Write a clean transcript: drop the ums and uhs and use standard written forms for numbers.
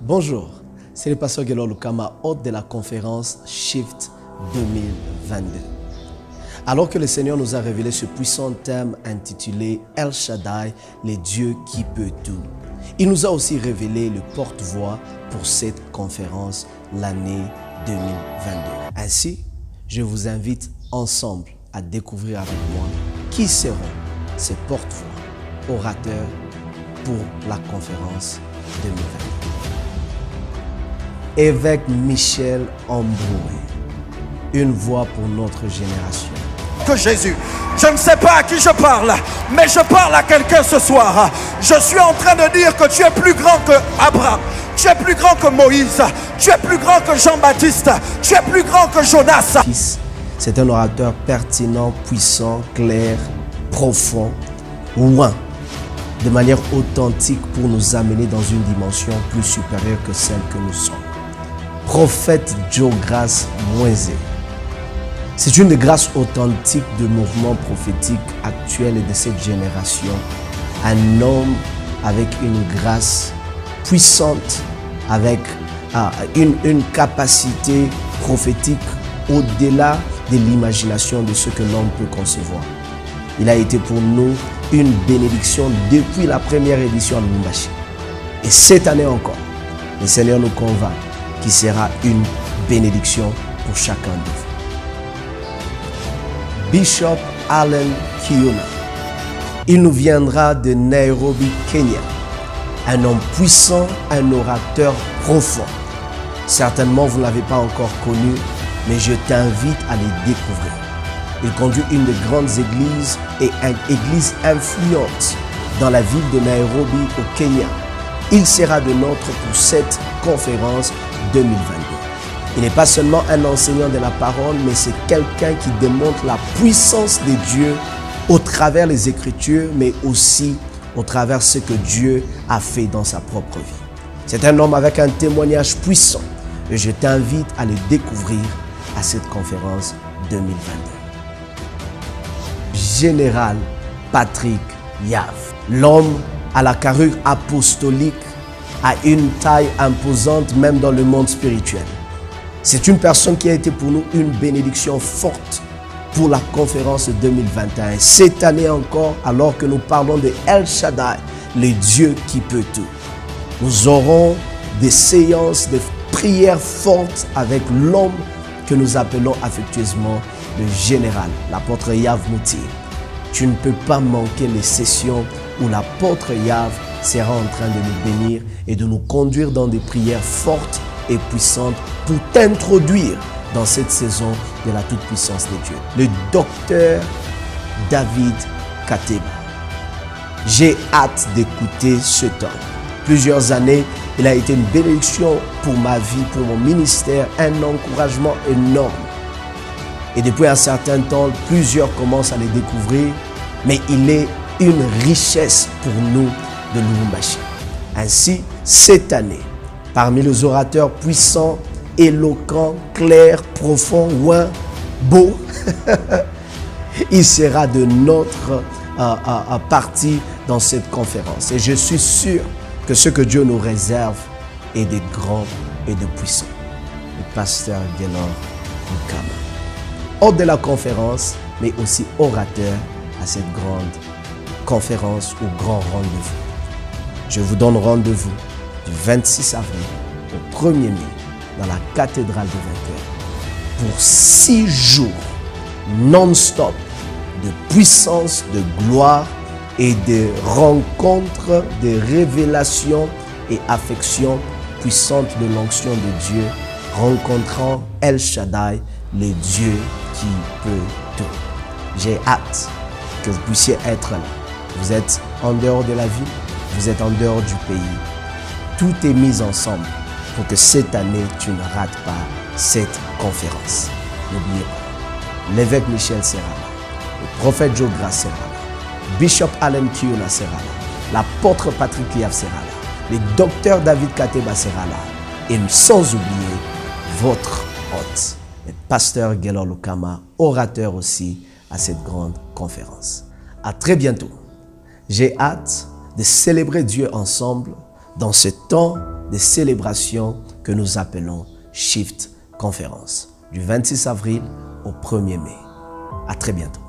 Bonjour, c'est le pasteur Gelor Lukama, hôte de la conférence Shift 2022. Alors que le Seigneur nous a révélé ce puissant thème intitulé El Shaddai, les dieux qui peut tout, il nous a aussi révélé le porte-voix pour cette conférence l'année 2022. Ainsi, je vous invite ensemble à découvrir avec moi qui seront ces porte-voix, orateurs pour la conférence 2022. Évêque Michel Ambroué, une voix pour notre génération. Que Jésus, je ne sais pas à qui je parle, mais je parle à quelqu'un ce soir. Je suis en train de dire que tu es plus grand que Abraham, tu es plus grand que Moïse, tu es plus grand que Jean-Baptiste, tu es plus grand que Jonas. C'est un orateur pertinent, puissant, clair, profond, loin, de manière authentique pour nous amener dans une dimension plus supérieure que celle que nous sommes. Prophète Joe Grace Moïse. C'est une des grâces authentiques de mouvement prophétique actuel et de cette génération. Un homme avec une grâce puissante, avec une capacité prophétique au-delà de l'imagination de ce que l'homme peut concevoir. Il a été pour nous une bénédiction depuis la première édition à Lubumbashi. Et cette année encore, le Seigneur nous convainc qu'il sera une bénédiction pour chacun de vous. Bishop Allen Kiuna. Il nous viendra de Nairobi, Kenya. Un homme puissant, un orateur profond. Certainement, vous ne l'avez pas encore connu, mais je t'invite à le découvrir. Il conduit une des grandes églises et une église influente dans la ville de Nairobi au Kenya. Il sera de nôtre pour cette conférence 2022. Il n'est pas seulement un enseignant de la parole, mais c'est quelqu'un qui démontre la puissance de Dieu au travers les Écritures, mais aussi au travers ce que Dieu a fait dans sa propre vie. C'est un homme avec un témoignage puissant et je t'invite à le découvrir à cette conférence 2022. Général Patrick Yav, l'homme à la carrure apostolique, a une taille imposante même dans le monde spirituel. C'est une personne qui a été pour nous une bénédiction forte pour la conférence 2021. Cette année encore, alors que nous parlons de El Shaddai, le Dieu qui peut tout, nous aurons des séances de prières fortes avec l'homme que nous appelons affectueusement le général, l'apôtre Yav Moutir. Tu ne peux pas manquer les sessions où l'apôtre Yav sera en train de nous bénir et de nous conduire dans des prières fortes et puissantes pour t'introduire dans cette saison de la toute-puissance de Dieu. Le docteur David Kateba. J'ai hâte d'écouter cet homme. Plusieurs années, il a été une bénédiction pour ma vie, pour mon ministère, un encouragement énorme. Et depuis un certain temps, plusieurs commencent à le découvrir, mais il est une richesse pour nous de Lubumbashi. Ainsi, cette année, parmi les orateurs puissants, éloquents, clairs, profonds, loin, beaux, il sera de notre partie dans cette conférence. Et je suis sûr que ce que Dieu nous réserve est de grand et de puissant. Le pasteur Gelor Lukama, hôte de la conférence, mais aussi orateur à cette grande conférence ou grand rendez-vous. Je vous donne rendez-vous du 26 avril au 1er mai dans la cathédrale de Vainqueur pour 6 jours non-stop de puissance, de gloire et de rencontres, de révélations et affections puissantes de l'onction de Dieu, rencontrant El Shaddai, le Dieu qui peut tout. J'ai hâte que vous puissiez être là. Vous êtes en dehors de la ville, vous êtes en dehors du pays. Tout est mis ensemble pour que cette année, tu ne rates pas cette conférence. N'oubliez pas, l'évêque Michel sera là, le prophète Joe Grace sera là, Bishop Allen Kiuna sera là, l'apôtre Patrick Yav sera là, le docteur David Kateba sera là, et sans oublier votre hôte, le pasteur Gelor Lukama, orateur aussi à cette grande conférence. À très bientôt. J'ai hâte de célébrer Dieu ensemble, dans ce temps de célébration que nous appelons Shift Conference, du 26 avril au 1er mai. À très bientôt.